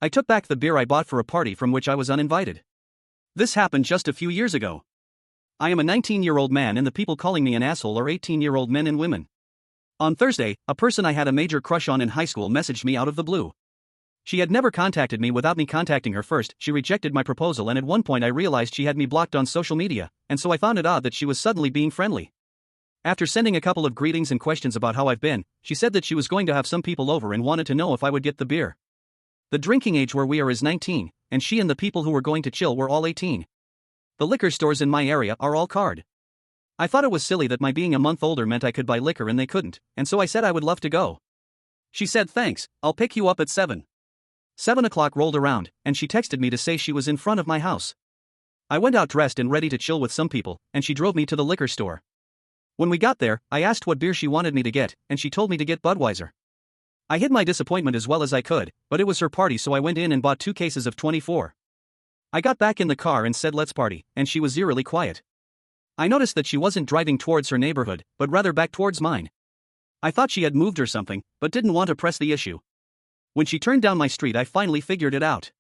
I took back the beer I bought for a party from which I was uninvited. This happened just a few years ago. I am a 19-year-old man and the people calling me an asshole are 18-year-old men and women. On Thursday, a person I had a major crush on in high school messaged me out of the blue. She had never contacted me without me contacting her first. She rejected my proposal and at one point I realized she had me blocked on social media, and so I found it odd that she was suddenly being friendly. After sending a couple of greetings and questions about how I've been, she said that she was going to have some people over and wanted to know if I would get the beer. The drinking age where we are is 19, and she and the people who were going to chill were all 18. The liquor stores in my area are all card. I thought it was silly that my being a month older meant I could buy liquor and they couldn't, and so I said I would love to go. She said thanks, I'll pick you up at 7. 7 o'clock rolled around, and she texted me to say she was in front of my house. I went out dressed and ready to chill with some people, and she drove me to the liquor store. When we got there, I asked what beer she wanted me to get, and she told me to get Budweiser. I hid my disappointment as well as I could, but it was her party so I went in and bought 2 cases of 24. I got back in the car and said let's party, and she was eerily quiet. I noticed that she wasn't driving towards her neighborhood, but rather back towards mine. I thought she had moved or something, but didn't want to press the issue. When she turned down my street I finally figured it out.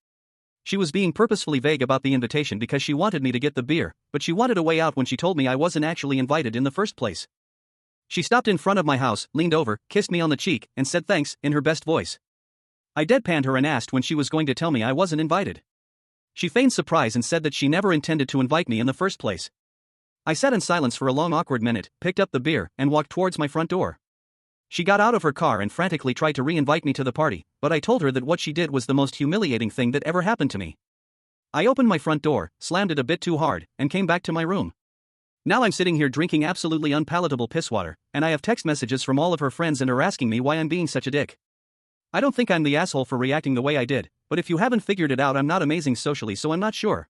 She was being purposefully vague about the invitation because she wanted me to get the beer, but she wanted a way out when she told me I wasn't actually invited in the first place. She stopped in front of my house, leaned over, kissed me on the cheek, and said thanks, in her best voice. I deadpanned her and asked when she was going to tell me I wasn't invited. She feigned surprise and said that she never intended to invite me in the first place. I sat in silence for a long awkward minute, picked up the beer, and walked towards my front door. She got out of her car and frantically tried to re-invite me to the party, but I told her that what she did was the most humiliating thing that ever happened to me. I opened my front door, slammed it a bit too hard, and came back to my room. Now I'm sitting here drinking absolutely unpalatable pisswater, and I have text messages from all of her friends and are asking me why I'm being such a dick. I don't think I'm the asshole for reacting the way I did, but if you haven't figured it out I'm not amazing socially so I'm not sure.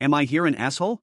Am I here an asshole?